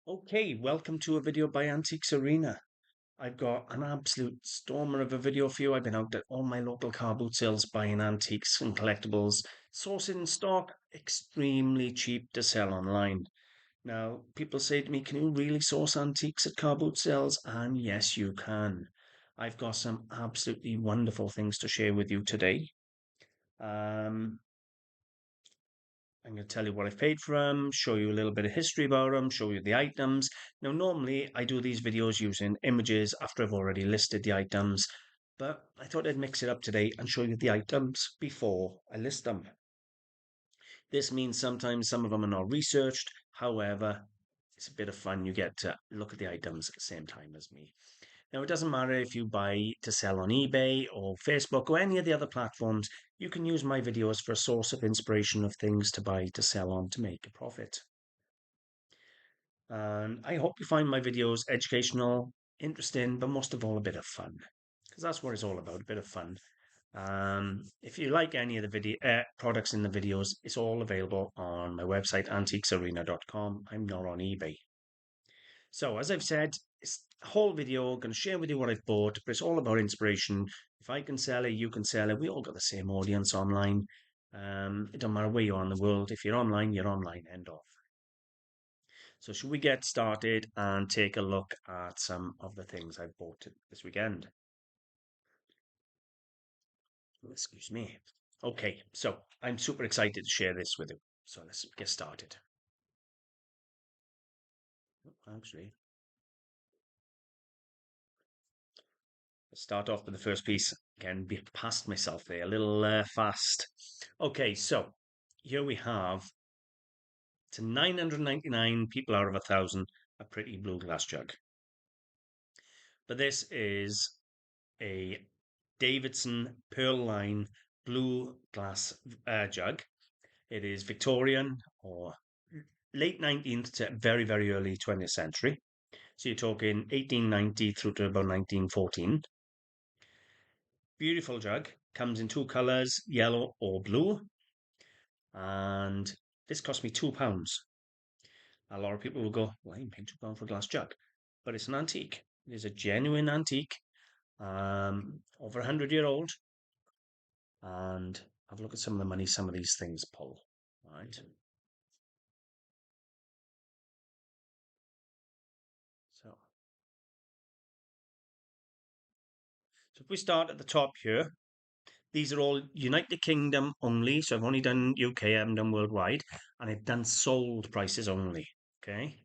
Okay, welcome to a video by AntiquesArena. I've got an absolute stormer of a video for you. I've been out at all my local car boot sales buying antiques and collectibles, sourcing stock extremely cheap to sell online. Now, people say to me, can you really source antiques at car boot sales? And yes, you can. I've got some absolutely wonderful things to share with you today. I'm going to tell you what I've paid for them, show you a little bit of history about them, show you the items. Now, normally I do these videos using images after I've already listed the items, but I thought I'd mix it up today and show you the items before I list them. This means sometimes some of them are not researched. However, it's a bit of fun. You get to look at the items at the same time as me. Now, it doesn't matter if you buy to sell on eBay or Facebook or any of the other platforms, you can use my videos for a source of inspiration of things to buy to sell on to make a profit. And I hope you find my videos educational, interesting, but most of all, a bit of fun. Because that's what it's all about, a bit of fun. If you like any of the video products in the videos, it's all available on my website, antiquesarena.com. I'm not on eBay. So, as I've said, it's a whole video, going to share with you what I've bought, but it's all about inspiration. If I can sell it, you can sell it. We all got the same audience online. It don't matter where you are in the world. If you're online, end of. So should we get started and take a look at some of the things I've bought this weekend? Excuse me. Okay, so I'm super excited to share this with you. So let's get started. Actually, let's start off with the first piece. Again, be past myself there, a little fast. Okay, so here we have to 999 people out of 1,000 a pretty blue glass jug. But this is a Davidson pearl line blue glass jug. It is Victorian or late 19th to very, very early 20th century. So you're talking 1890 through to about 1914. Beautiful jug. Comes in two colours, yellow or blue. And this cost me £2. A lot of people will go, well, you paid £2 for a glass jug. But it's an antique. It is a genuine antique. Over 100-year-old. And have a look at some of the money some of these things pull. Right. So if we start at the top here, these are all United Kingdom only. So I've only done UK, I haven't done worldwide. And I've done sold prices only. Okay.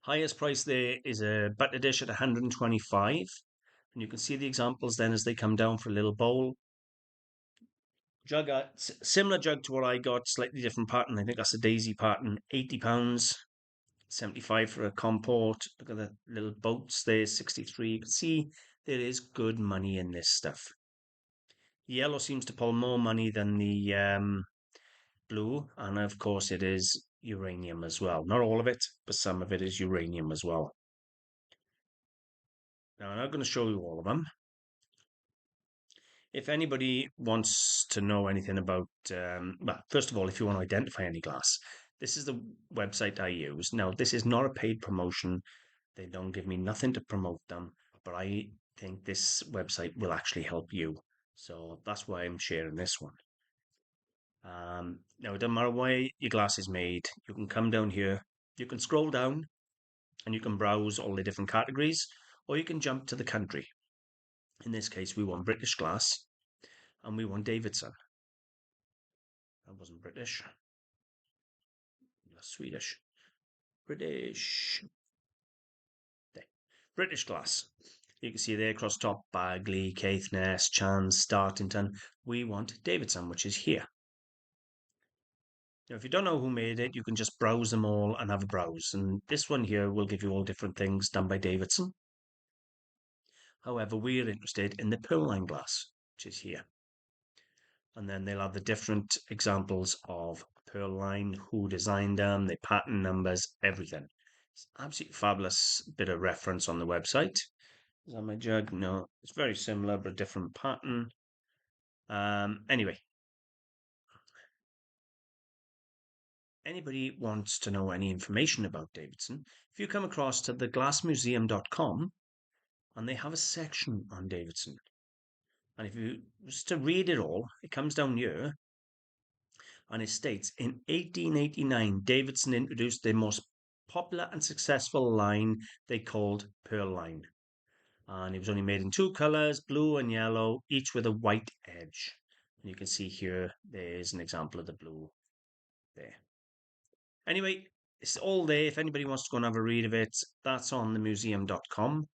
Highest price there is a butter dish at 125. And you can see the examples then as they come down for a little bowl. Jug, similar jug to what I got, slightly different pattern. I think that's a daisy pattern, £80. 75 for a comport. Look at the little boats there, 63. You can see there is good money in this stuff. The yellow seems to pull more money than the blue, and of course it is uranium as well. Not all of it, but some of it is uranium as well. Now I'm not going to show you all of them. If anybody wants to know anything about, well, first of all, if you want to identify any glass, this is the website I use. Now, this is not a paid promotion. They don't give me nothing to promote them, but I think this website will actually help you. So that's why I'm sharing this one. Now, it doesn't matter where your glass is made. You can come down here, you can scroll down and you can browse all the different categories, or you can jump to the country. In this case, we want British glass and we want Davidson. That wasn't British. That's Swedish. British. There. British glass. You can see there across top, Bagley, Caithness, Chance, Startington. We want Davidson, which is here. Now, if you don't know who made it, you can just browse them all and have a browse. And this one here will give you all different things done by Davidson. However, we're interested in the pearl line glass, which is here. And then they'll have the different examples of pearl line, who designed them, the pattern numbers, everything. It's absolutely fabulous bit of reference on the website. Is that my jug? No, it's very similar, but a different pattern. Anyway, anybody wants to know any information about Davidson, if you come across to theglassmuseum.com, and they have a section on Davidson. And if you was to read it all, it comes down here and it states in 1889, Davidson introduced their most popular and successful line they called Pearl Line. And it was only made in two colours, blue and yellow, each with a white edge. And you can see here, there's an example of the blue there. Anyway, it's all there. If anybody wants to go and have a read of it, that's on the museum.com.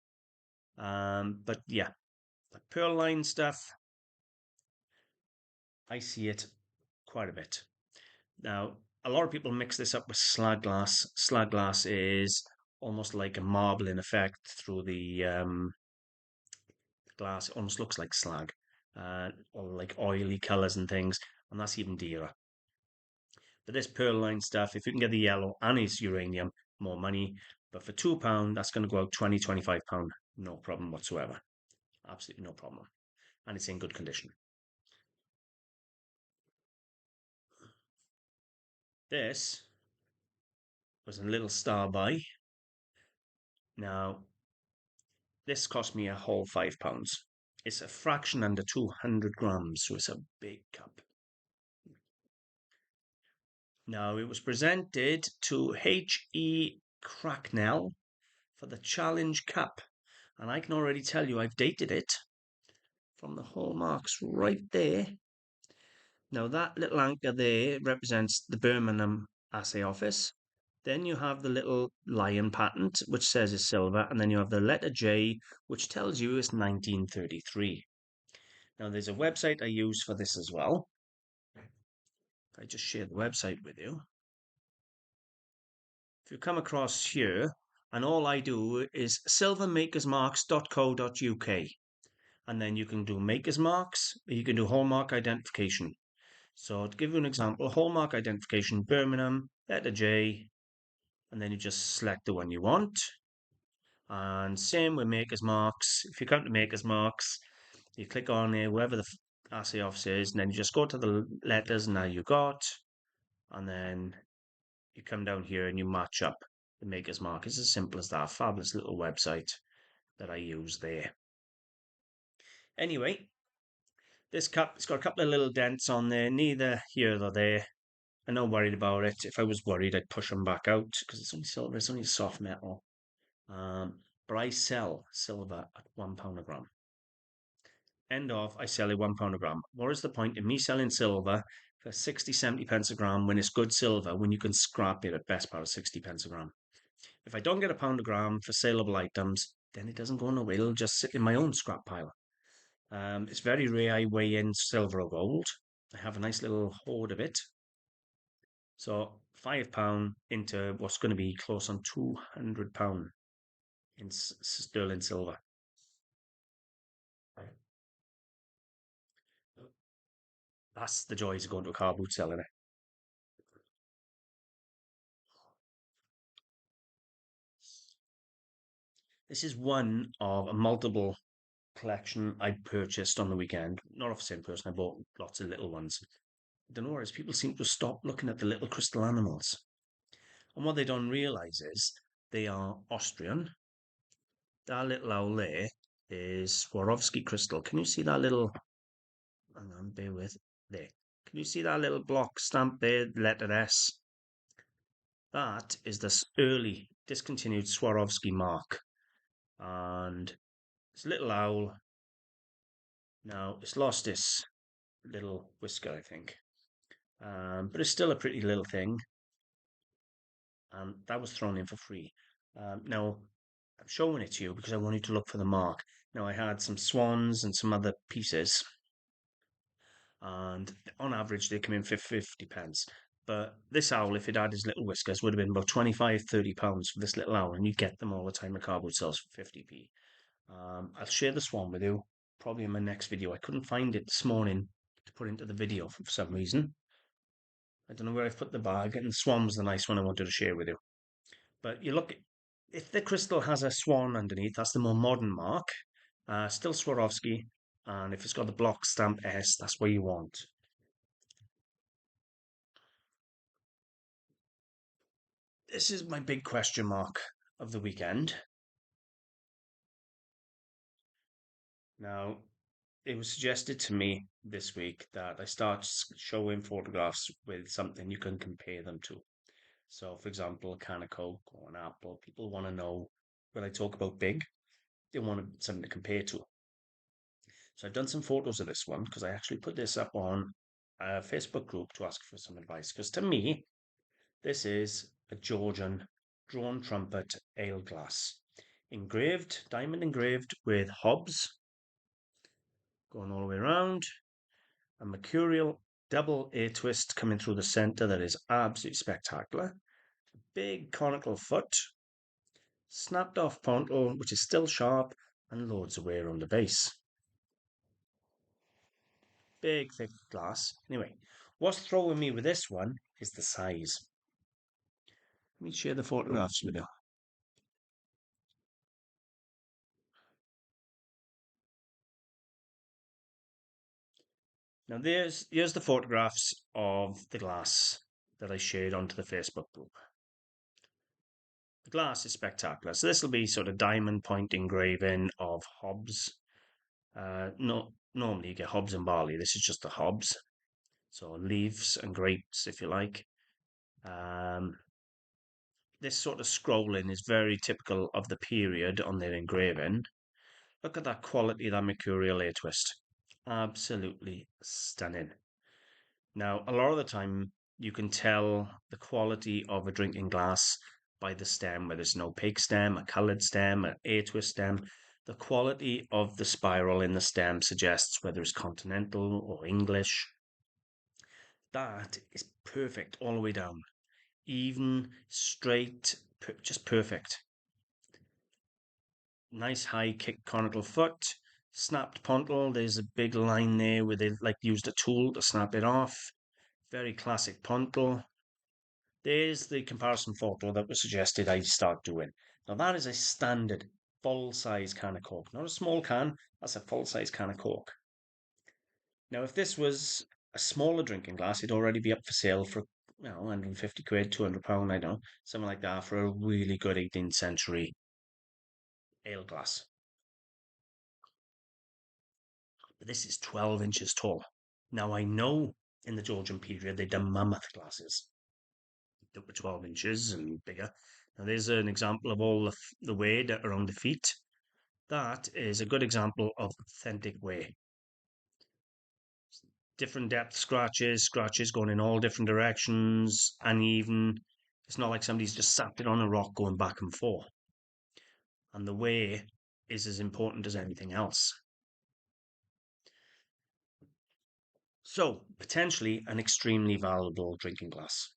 But yeah, the pearl line stuff, I see it quite a bit. Now, a lot of people mix this up with slag glass. Slag glass is almost like a marbling effect through the glass. It almost looks like slag, or like oily colours and things, and that's even dearer. But this pearl line stuff, if you can get the yellow and it's uranium, more money. But for £2, that's going to go out £25, no problem whatsoever. Absolutely no problem. And it's in good condition. This was a little star buy. Now, this cost me a whole £5. It's a fraction under 200 grams, so it's a big cup. Now, it was presented to H.E. Cracknell for the Challenge Cup. And I can already tell you I've dated it from the hallmarks right there. Now, that little anchor there represents the Birmingham Assay Office. Then you have the little lion patent, which says it's silver, and then you have the letter J, which tells you it's 1933. Now, there's a website I use for this as well. I just shared the website with you. If you come across here, and all I do is silvermakersmarks.co.uk, and then you can do makers marks, you can do hallmark identification. So to give you an example, hallmark identification, Birmingham, letter J, and then you just select the one you want. And same with makers marks. If you come to makers marks, you click on here, wherever the assay office is, and then you just go to the letters now you got, and then you come down here and you match up the maker's mark. It's as simple as that. Fabulous little website that I use there. Anyway, this cup, it's got a couple of little dents on there, neither here nor there. I'm not worried about it. If I was worried, I'd push them back out because it's only silver, it's only soft metal. But I sell silver at £1 a gram. End of, I sell it £1 a gram. What is the point in me selling silver for 60, 70 pence a gram when it's good silver, when you can scrap it at best part of 60 pence a gram? If I don't get £1 a gram for saleable items, then it doesn't go nowhere. It'll just sit in my own scrap pile. It's very rare I weigh in silver or gold. I have a nice little hoard of it. So £5 into what's going to be close on £200 in sterling silver. That's the joys of going to a car boot selling it. This is one of a multiple collection I purchased on the weekend. Not off the same person, I bought lots of little ones. I don't know why people seem to stop looking at the little crystal animals. And what they don't realise is they are Austrian. That little owl there is Swarovski Crystal. Can you see that little... Hang on, bear with. There. Can you see that little block stamp there, letter S? That is this early discontinued Swarovski mark. And this little owl, now it's lost its little whisker, I think. But it's still a pretty little thing. And that was thrown in for free. Now, I'm showing it to you because I wanted to look for the mark. Now, I had some swans and some other pieces. And on average, they come in for 50 pence. But this owl, if it had his little whiskers, would have been about 25, 30 pounds for this little owl. And you get them all the time at car boot sells for 50p. I'll share the swan with you probably in my next video. I couldn't find it this morning to put into the video for some reason. I don't know where I've put the bag, and the swan was the nice one I wanted to share with you. But you look, if the crystal has a swan underneath, that's the more modern mark. Still Swarovski, and if it's got the block stamp S, that's what you want. this is my big question mark of the weekend. Now, it was suggested to me this week that I start showing photographs with something you can compare them to. So, for example, a can of Coke or an apple. People want to know when I talk about big, they want something to compare to. So I've done some photos of this one because I actually put this up on a Facebook group to ask for some advice. Because to me, this is a Georgian drawn trumpet ale glass, engraved, diamond engraved with hobs going all the way around, a mercurial double A twist coming through the center that is absolutely spectacular, big conical foot, snapped off pontle which is still sharp, and loads of wear on the base. Big thick glass. Anyway, what's throwing me with this one is the size. Let me share the photographs with you. Now here's the photographs of the glass that I shared onto the Facebook group. The glass is spectacular. So this will be sort of diamond point engraving of hobs. No, normally you get hobs and barley. This is just the hobs. So leaves and grapes, if you like. This sort of scrolling is very typical of the period on their engraving. Look at that quality of that mercurial A twist. Absolutely stunning. Now, a lot of the time, you can tell the quality of a drinking glass by the stem, whether it's an opaque stem, a coloured stem, an A twist stem. The quality of the spiral in the stem suggests whether it's continental or English. That is perfect all the way down. Even, straight, just perfect. Nice high kick conical foot, snapped pontle. There's a big line there where they like used a tool to snap it off. Very classic pontle. There's the comparison photo that was suggested I start doing. Now that is a standard full-size can of Coke, not a small can. That's a full-size can of Coke. Now, if this was a smaller drinking glass, it'd already be up for sale for 150 quid, £200, I don't know, something like that for a really good 18th century ale glass. But this is 12 inches tall. Now, I know in the Georgian period they'd done Mammoth glasses that were 12 inches and bigger. Now, there's an example of all the wear around the feet. That is a good example of authentic wear. Different depth scratches going in all different directions, uneven. It's not like somebody's just sat it on a rock going back and forth. And the wear is as important as anything else. So, potentially an extremely valuable drinking glass.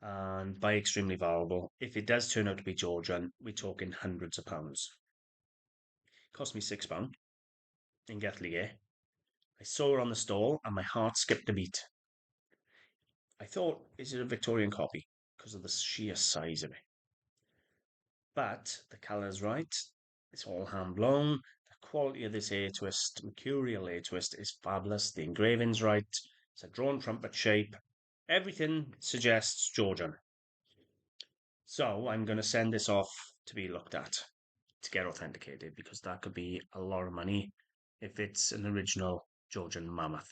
And by extremely valuable, if it does turn out to be Georgian, we're talking hundreds of pounds. It cost me £6 in Gethlier. I saw it on the stall and my heart skipped a beat. I thought, is it a Victorian copy? Because of the sheer size of it. But the colour's right. It's all hand blown. The quality of this A twist, mercurial A twist, is fabulous. The engraving's right. It's a drawn trumpet shape. Everything suggests Georgian. So I'm going to send this off to be looked at to get authenticated because that could be a lot of money if it's an original Georgian Mammoth.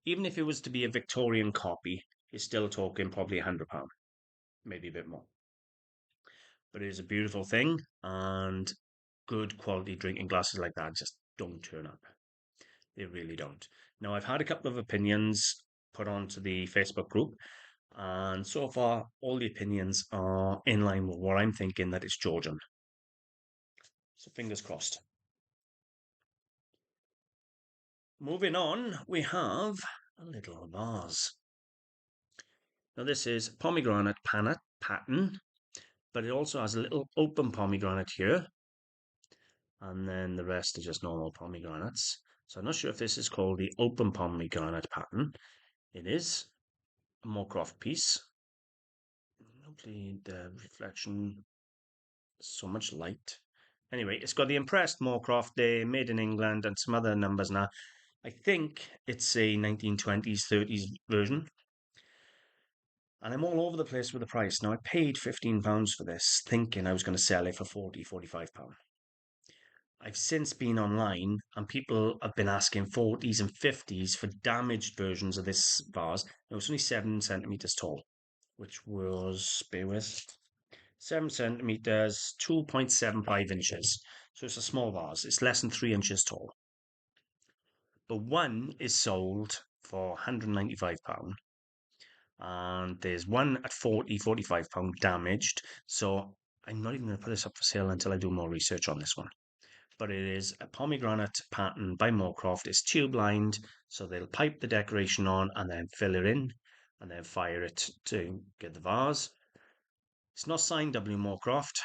Even if it was to be a Victorian copy, you're still talking probably £100, maybe a bit more. But it is a beautiful thing, and good quality drinking glasses like that just don't turn up. They really don't. Now, I've had a couple of opinions put onto the Facebook group, and so far, all the opinions are in line with what I'm thinking that it's Georgian. So, fingers crossed. Moving on, we have a little vase. Now, this is pomegranate pattern, but it also has a little open pomegranate here. And then the rest are just normal pomegranates. So I'm not sure if this is called the open pomegranate pattern. It is a Moorcroft piece. Hopefully the reflection, so much light. Anyway, it's got the impressed Moorcroft Day, made in England, and some other numbers now. I think it's a 1920s, 30s version. And I'm all over the place with the price. Now, I paid £15 for this, thinking I was going to sell it for £45. I've since been online and people have been asking 40s and 50s for damaged versions of this vase. It was only 7 centimeters tall, which was, bear with, 7 centimeters, 2.75 inches. So it's a small vase. It's less than 3 inches tall. But one is sold for £195. And there's one at £45 damaged. So I'm not even going to put this up for sale until I do more research on this one. But it is a pomegranate pattern by Moorcroft. It's tube lined, so they'll pipe the decoration on and then fill it in and then fire it to get the vase. It's not signed W. Moorcroft,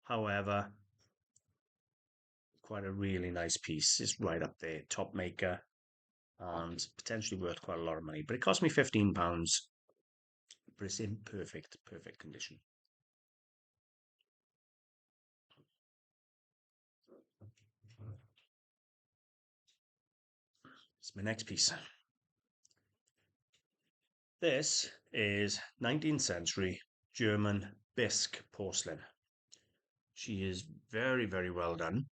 however, quite a really nice piece. It's right up there, top maker, and potentially worth quite a lot of money. But it cost me £15, but it's in perfect condition. It's my next piece. This is 19th century German Bisc porcelain. She is very, very well done.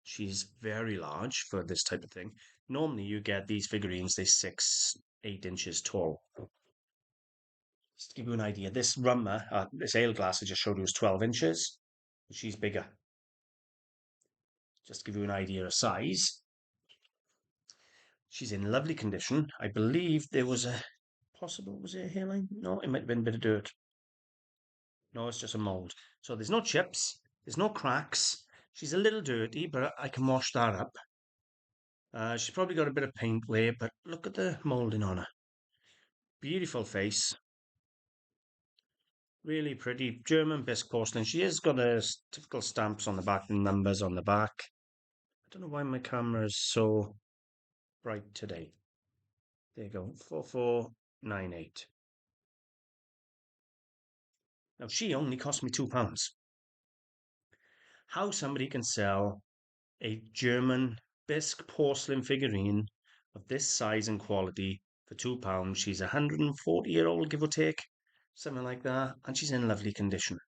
She's very large for this type of thing. Normally you get these figurines, they're 6, 8 inches tall. Just to give you an idea, this rummer, this ale glass I just showed you was 12 inches. She's bigger. Just to give you an idea of size. She's in lovely condition. I believe there was a possible, was it a hairline? No, it might have been a bit of dirt. No, it's just a mold. So there's no chips, there's no cracks. She's a little dirty, but I can wash that up. She's probably got a bit of paint wear, but look at the moulding on her. Beautiful face. Really pretty German bisque porcelain. She has got a typical stamps on the back and numbers on the back. I don't know why my camera is so bright today. There you go, 4498. Now she only cost me £2. How somebody can sell a German bisque porcelain figurine of this size and quality for £2. She's 140-year-old, give or take, something like that, and she's in lovely condition.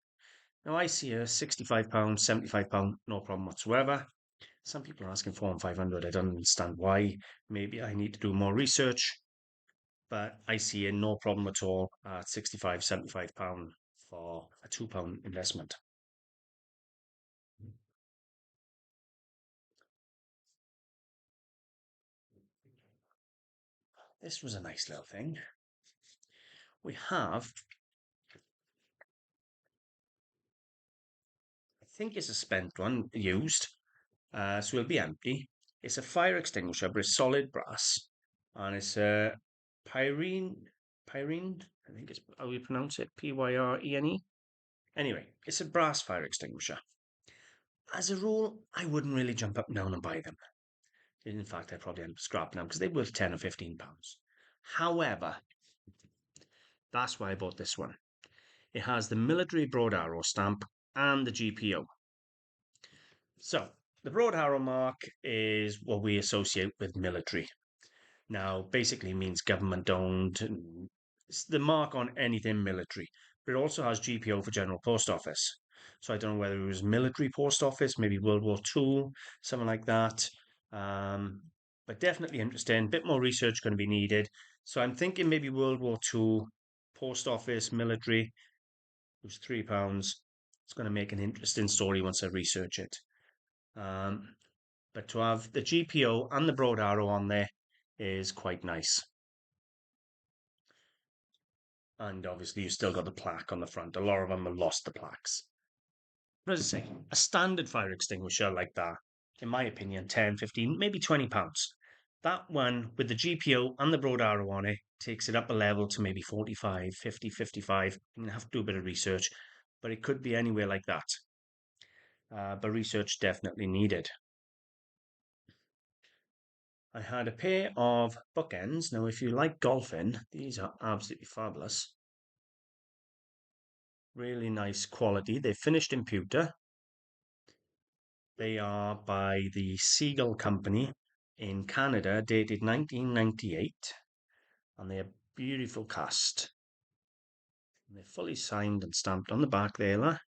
Now I see her £65, £75, no problem whatsoever. Some people are asking 400 and 500. I don't understand why. Maybe I need to do more research, but I see it no problem at all at 65, £75 for a £2 investment. This was a nice little thing. We have, I think it's a spent one, used, so it'll be empty. It's a fire extinguisher, but it's solid brass, and it's a Pyrene, I think it's how you pronounce it, Pyrene. Anyway, it's a brass fire extinguisher. As a rule, I wouldn't really jump up and down and buy them. In fact, I'd probably end up scrapping them because they're worth 10 or £15. However, that's why I bought this one. It has the military broad arrow stamp and the GPO. So, the broad arrow mark is what we associate with military. Now, basically means government owned. It's the mark on anything military, but it also has GPO for General Post Office. So I don't know whether it was military post office, maybe World War II, something like that. But definitely interesting. A bit more research going to be needed. So I'm thinking maybe World War II, post office, military. It was £3. It's going to make an interesting story once I research it. But to have the GPO and the broad arrow on there is quite nice. And obviously you still got the plaque on the front. A lot of them have lost the plaques. But as I say, a standard fire extinguisher like that, in my opinion, 10, 15, maybe £20. That one with the GPO and the broad arrow on it takes it up a level to maybe 45, 50, 55. I'm going to have to do a bit of research, but it could be anywhere like that. But research definitely needed. I had a pair of bookends. Now, if you like golfing, these are absolutely fabulous. Really nice quality. They're finished in pewter. They are by the Seagul company in Canada, dated 1998. And they're Beautiful cast. And they're fully signed and stamped on the back there.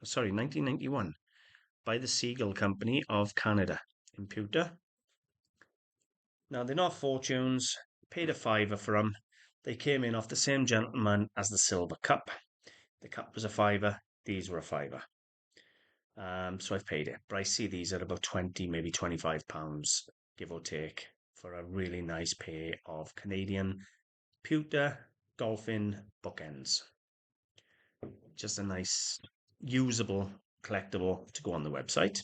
Sorry, 1991, by the Seagul Company of Canada in Pewter. Now, they're not fortunes. Paid a fiver for them. They came in off the same gentleman as the silver cup. The cup was a fiver. These were a fiver. So I've paid it. But I see these at about 20, maybe £25, give or take, for a really nice pair of Canadian pewter golfing bookends. Just a nice, usable collectible to go on the website.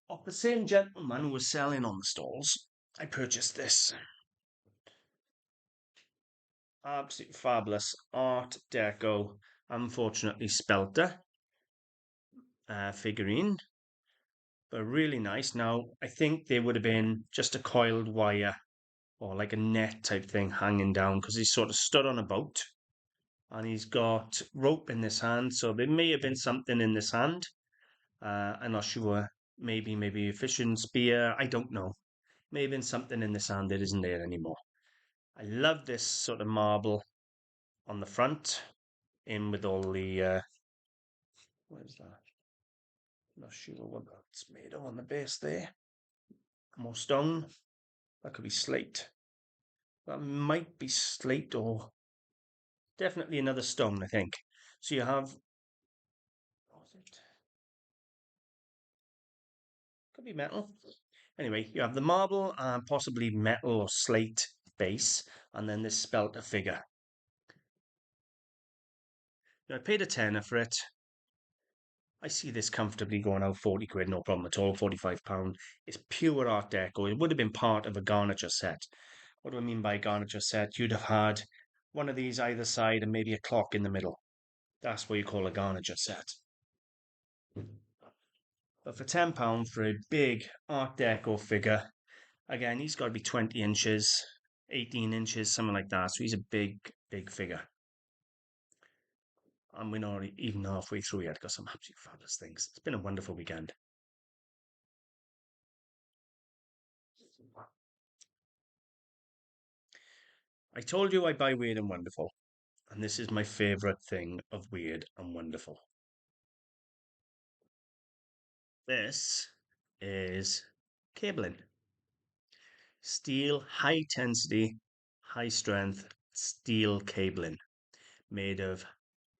Of the same gentleman who was selling on the stalls, I purchased this. Absolutely fabulous Art Deco, unfortunately Spelter figurine, but really nice. Now, I think there would have been just a coiled wire or like a net type thing hanging down because he's sort of stood on a boat and he's got rope in this hand. So there may have been something in this hand. I'm not sure. Maybe a fishing spear. I don't know. May have been something in this hand that isn't there anymore. I love this sort of marble on the front, in with all the what is that? Not sure what that's made of on the base there. More stone. That could be slate. That might be slate or definitely another stone, I think. So you have, what was it? Could be metal. Anyway, you have the marble and possibly metal or slate base, and then this spelter figure. Now, I paid a tenner for it. I see this comfortably going out 40 quid, no problem at all, £45. It's pure Art Deco. It would have been part of a garniture set. What do I mean by garniture set? You'd have had one of these either side and maybe a clock in the middle. That's what you call a garniture set. But for £10 for a big Art Deco figure, again, he's got to be 20 inches, 18 inches, something like that. So he's a big, big figure. And we're not even halfway through yet. Got some absolutely fabulous things. It's been a wonderful weekend. I told you I buy weird and wonderful, and this is my favourite thing of weird and wonderful. This is cabling. Steel, high tensity, high strength steel cabling made of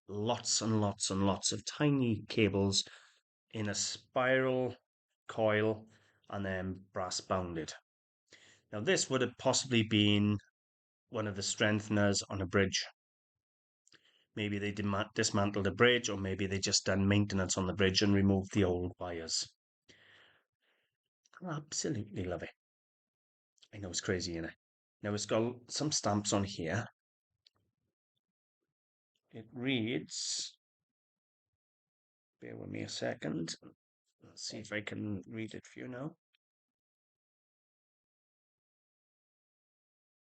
lots and lots and lots of tiny cables in a spiral coil and then brass bounded. Now, this would have possibly been one of the strengtheners on a bridge. Maybe they dismantled a bridge, or maybe they just done maintenance on the bridge and removed the old wires. I absolutely love it. I know it's crazy, innit? Now it's got some stamps on here. It reads, bear with me a second. Let's see if I can read it for you now.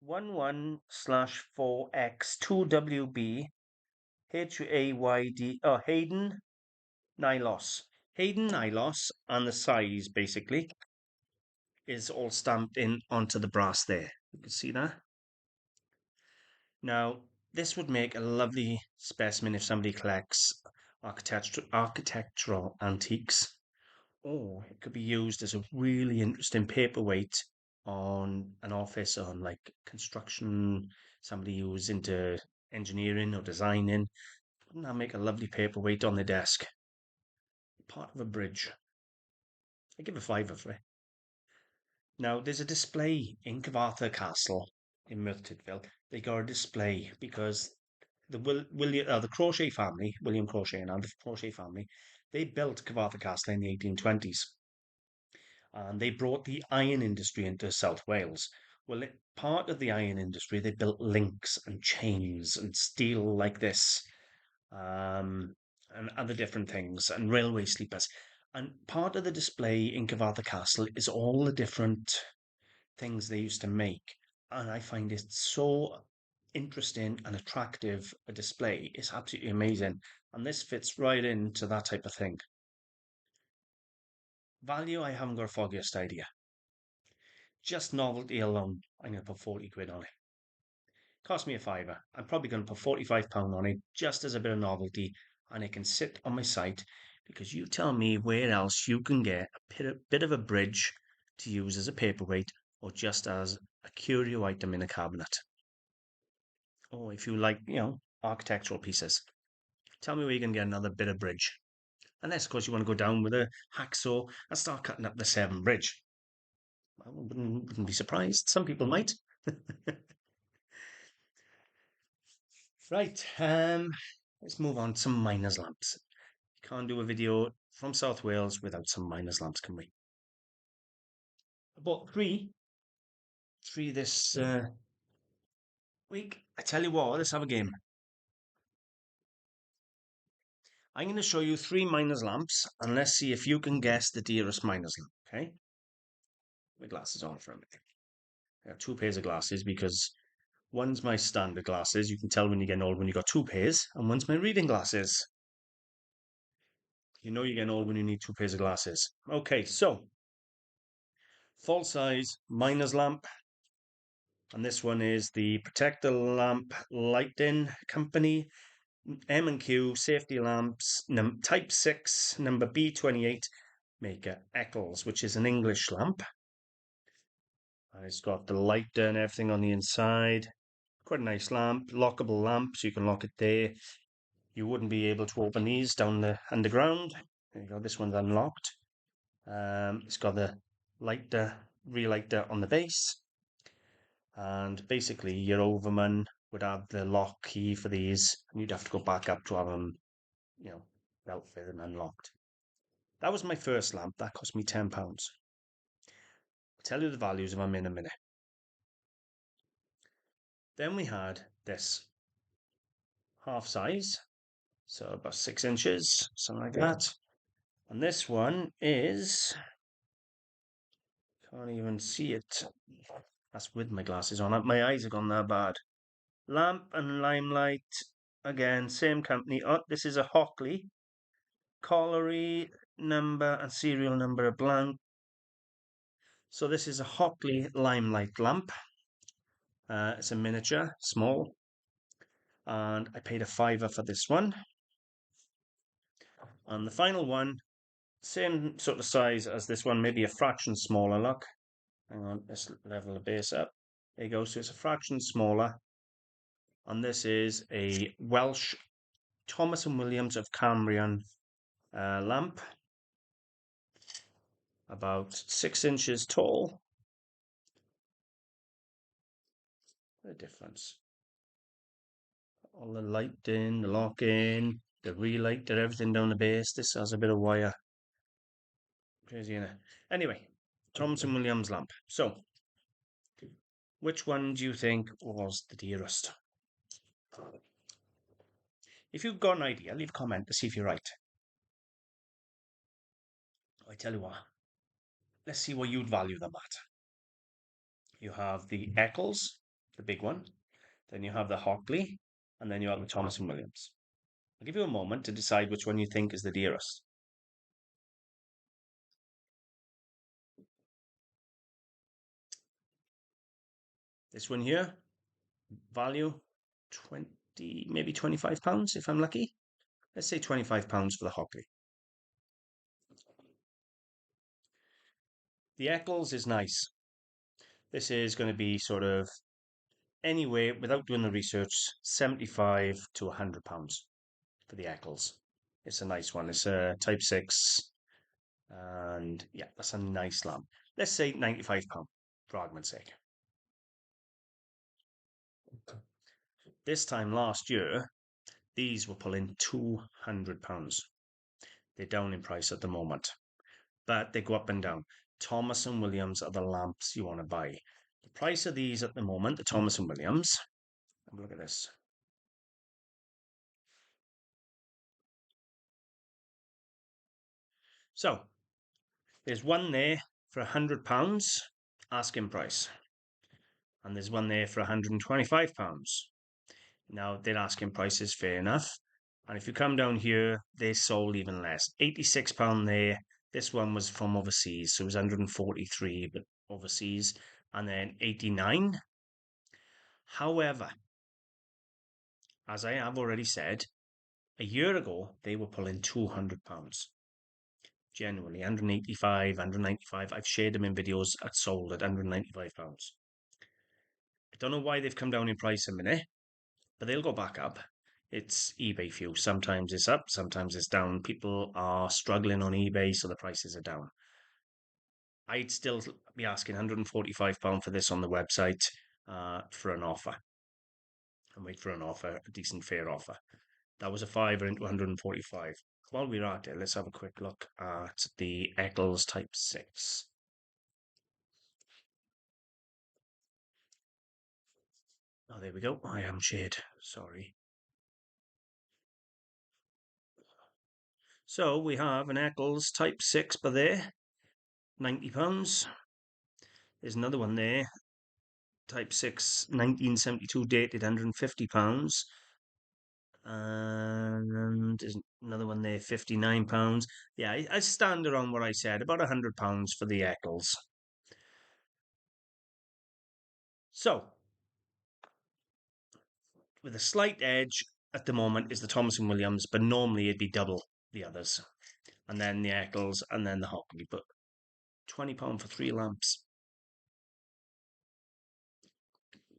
11/4x2WB HAYD Hayden Nylos. Hayden Nylos, and the size basically is all stamped in onto the brass there. You can see that. Now, this would make a lovely specimen if somebody collects architectural antiques, or it could be used as a really interesting paperweight on an office, on like construction, somebody who's into engineering or designing. Wouldn't that make a lovely paperweight on the desk? Part of a bridge. I give a fiver for it. Now, there's a display in Cyfarthfa Castle in Merthyr. They got a display because the Crochet family, William Crochet and the Crochet family, they built Cyfarthfa Castle in the 1820s. And they brought the iron industry into South Wales. Well, part of the iron industry, they built links and chains and steel like this, and other different things, and railway sleepers. And part of the display in Cyfarthfa Castle is all the different things they used to make. And I find it so interesting and attractive a display. It's absolutely amazing. And this fits right into that type of thing. Value, I haven't got a foggiest idea. Just novelty alone, I'm going to put 40 quid on it. Cost me a fiver. I'm probably going to put £45 on it just as a bit of novelty, and it can sit on my site because you tell me where else you can get a bit of a bridge to use as a paperweight or just as a curio item in a cabinet. Or if you like, architectural pieces. Tell me where you can get another bit of bridge. Unless, of course, you want to go down with a hacksaw and start cutting up the Severn Bridge. I wouldn't be surprised. Some people might. Right, let's move on to some miners' lamps. You can't do a video from South Wales without some miners' lamps, can we? I bought three this week. I tell you what, let's have a game. I'm going to show you three miners' lamps, and let's see if you can guess the dearest miners' lamp, okay? My glasses on for a minute. I have two pairs of glasses because one's my standard glasses. You can tell when you're getting old when you've got two pairs, and one's my reading glasses. You know you're getting old when you need two pairs of glasses. Okay, so full size miner's lamp. And this one is the Protector Lamp Lighting Company, M&Q safety lamps, type 6, number B28, maker Eccles, which is an English lamp. And it's got the lighter and everything on the inside. Quite a nice lamp, lockable lamp, so you can lock it there. You wouldn't be able to open these down the underground. There you go, this one's unlocked. It's got the lighter, relighter on the base. And basically your overman would have the lock key for these, and you'd have to go back up to have them, dealt with and unlocked. That was my first lamp. That cost me £10. I'll tell you the values of them in a minute. Then we had this half size, so about 6 inches, something like that. And this one is, can't even see it. That's with my glasses on. My eyes have gone that bad. Lamp and Limelight, again, same company. Oh, this is a Hockley. Colliery number and serial number are blank. So this is a Hockley Limelight lamp. It's a miniature, small. And I paid a fiver for this one. And the final one, same sort of size as this one, maybe a fraction smaller, look. Hang on, let's level the base up. There you go, so it's a fraction smaller. And this is a Welsh Thomas & Williams of Cambrian lamp. About 6 inches tall. The difference. All the lighting, the lock-in, the relighter, everything down the base. This has a bit of wire. Crazy, innit? Anyway, Thomson Williams lamp. So, which one do you think was the dearest? If you've got an idea, leave a comment to see if you're right. I tell you what, let's see what you'd value them at. You have the Eccles, the big one. Then you have the Hockley, and then you have the Thomas & Williams. I'll give you a moment to decide which one you think is the dearest. This one here, value 20, maybe £25 if I'm lucky. Let's say £25 for the Hockley. The Eccles is nice. This is going to be sort of, anyway, without doing the research, £75 to £100 for the Eccles. It's a nice one. It's a Type 6. And yeah, that's a nice lamp. Let's say £95 for argument's sake. This time last year, these were pulling £200. They're down in price at the moment, but they go up and down. Thomas & Williams are the lamps you want to buy. The price of these at the moment, the Thomas & Williams, have a look at this. So, there's one there for £100, asking price. And there's one there for £125. Now, their asking price is fair enough. And if you come down here, they sold even less. £86 there. This one was from overseas, so it was 143, but overseas, and then 89. However, as I have already said, a year ago they were pulling £200. Genuinely, 185, 195. I've shared them in videos at sold at £195. I don't know why they've come down in price a minute, but they'll go back up. It's eBay fuel. Sometimes it's up, sometimes it's down. People are struggling on eBay, so the prices are down. I'd still be asking £145 for this on the website for an offer. And wait for an offer, a decent fair offer. That was a fiver into 145. While we're at it, let's have a quick look at the Eccles Type 6. Oh, there we go. I am shared. Sorry. So we have an Eccles Type 6 by there, £90. There's another one there, Type 6, 1972, dated £150. And there's another one there, £59. Yeah, I stand around what I said, about £100 for the Eccles. So, with a slight edge at the moment is the Thomas & Williams, but normally it'd be double the others. And then the Eccles, and then the Hockley. But £20 for 3 lamps.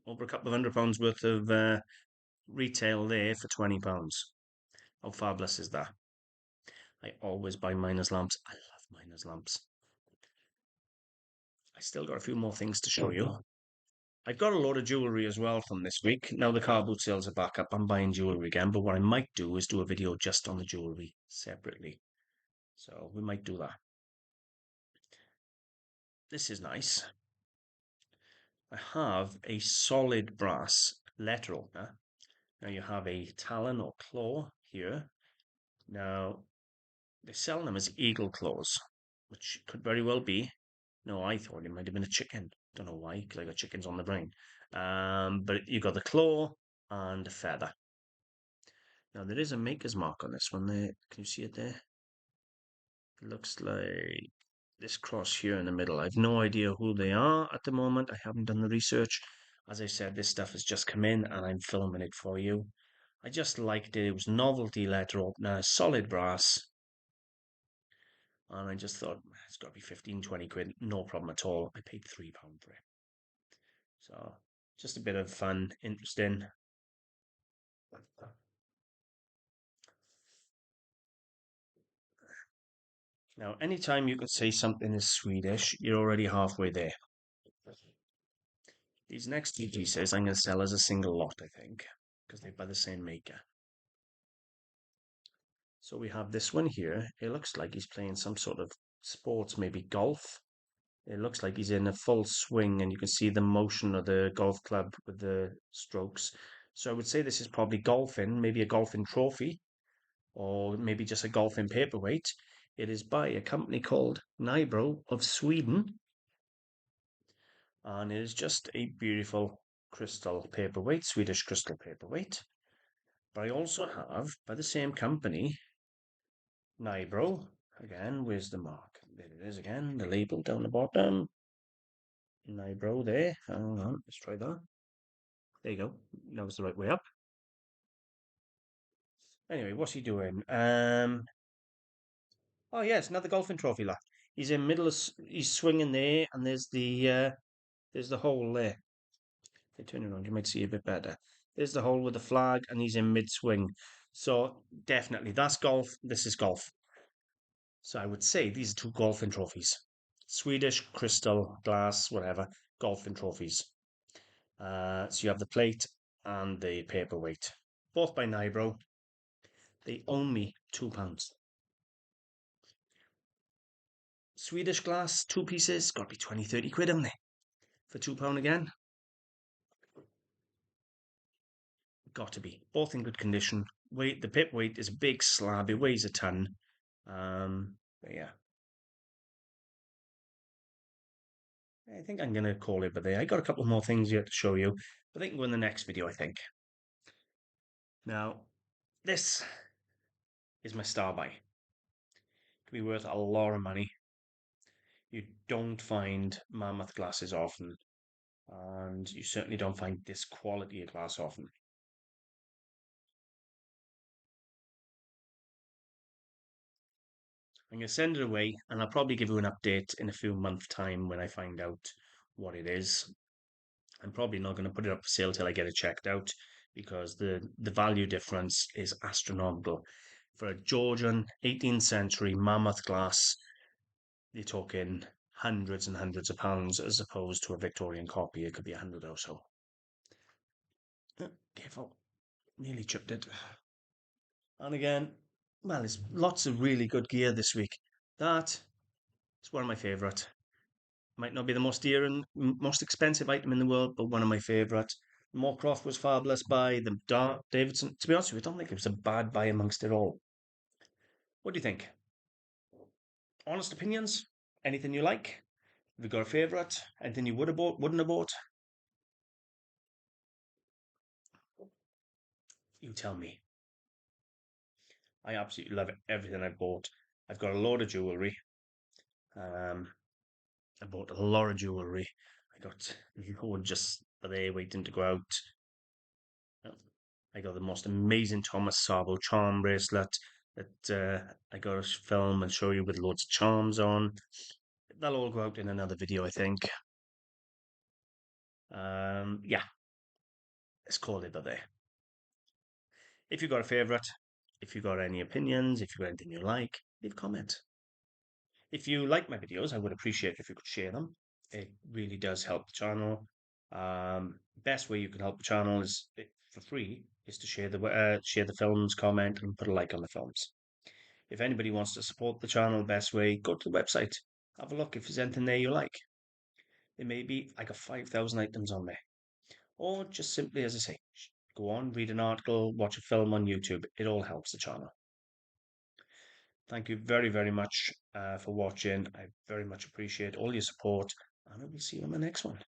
Over a couple of £100 worth of retail there for £20. How fabulous is that? I always buy miners lamps. I love miners lamps. I still got a few more things to show you. I've got a load of jewellery as well from this week. Now the car boot sales are back up. I'm buying jewellery again, but what I might do is do a video just on the jewellery separately. So we might do that. This is nice. I have a solid brass letter opener. Now you have a talon or claw here. Now they're selling them as eagle claws, which could very well be. No, I thought it might have been a chicken. Don't know why, because I got chickens on the brain. But you got the claw and a feather. Now there is a maker's mark on this one there. Can you see it there? It looks like this cross here in the middle. I've no idea who they are at the moment. I haven't done the research. As I said, this stuff has just come in and I'm filming it for you. I just liked it. It was novelty letter opener, solid brass. And I just thought, it's got to be 15, 20 quid. No problem at all. I paid £3 for it. So, just a bit of fun, interesting. Now, anytime you could say something is Swedish, you're already halfway there. These next two pieces I'm going to sell as a single lot, I think, because they're by the same maker. So we have this one here. It looks like he's playing some sort of sports, maybe golf. It looks like he's in a full swing and you can see the motion of the golf club with the strokes. So I would say this is probably golfing, maybe a golfing trophy, or maybe just a golfing paperweight. It is by a company called Nybro of Sweden. And it is just a beautiful crystal paperweight, Swedish crystal paperweight. But I also have, by the same company, Nybro. Again, where's the mark? There it is again, the label down the bottom. Nybro there. Hang on, let's try that. There you go. That was the right way up. Anyway, what's he doing? Oh yes, another golfing trophy lot. He's in middle of, he's swinging there, and there's the hole there. If I turn it around, you might see a bit better. There's the hole with the flag, and he's in mid swing. So definitely, that's golf. This is golf. So I would say these are two golfing trophies. Swedish, crystal, glass, whatever, golfing trophies. So you have the plate and the paperweight, both by Nybro. They own me £2. Swedish glass, 2 pieces, got to be 20, 30 quid, haven't they? For £2 again. Got to be. Both in good condition. Weight, the paperweight is a big slab, it weighs a ton. But yeah. I think I'm going to call it by there. I got a couple more things yet to show you, but they can go in the next video, I think. Now, this is my star buy. Could be worth a lot of money. You don't find Mammoth glasses often, and you certainly don't find this quality of glass often. I'm going to send it away, and I'll probably give you an update in a few months' time when I find out what it is. I'm probably not going to put it up for sale till I get it checked out because the value difference is astronomical. For a Georgian 18th century Mammoth glass, you're talking hundreds and hundreds of pounds as opposed to a Victorian copy. It could be 100 or so. Careful, nearly chipped it. And again, well, there's lots of really good gear this week. That is one of my favourite. Might not be the most dear and most expensive item in the world, but one of my favourite. Moorcroft was fabulous buy. The Davidson, to be honest with you, I don't think it was a bad buy amongst it all. What do you think? Honest opinions? Anything you like? Have you got a favourite? Anything you would have bought, wouldn't have bought? You tell me. I absolutely love everything I've bought. I've got a load of jewellery. Um, I bought a lot of jewellery. I got load just there waiting to go out. I got the most amazing Thomas Sabo charm bracelet that I got to film and show you with loads of charms on. That'll all go out in another video, I think. Yeah, let's call it a day. If you got a favourite, if you got any opinions, if you got anything you like, leave a comment. If you like my videos, I would appreciate if you could share them. It really does help the channel. Best way you can help the channel is for free is to share the films, comment, and put a like on the films. If anybody wants to support the channel, the best way, go to the website. Have a look if there's anything there you like. It may be I got 5,000 items on there. Or just simply, as I say, go on, read an article, watch a film on YouTube. It all helps the channel. Thank you very, very much for watching. I very much appreciate all your support, and I will see you on the next one.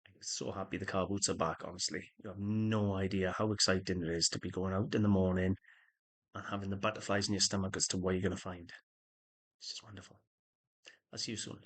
I'm so happy the car boots are back, honestly. You have no idea how exciting it is to be going out in the morning and having the butterflies in your stomach as to what you're going to find. It's just wonderful. I'll see you soon.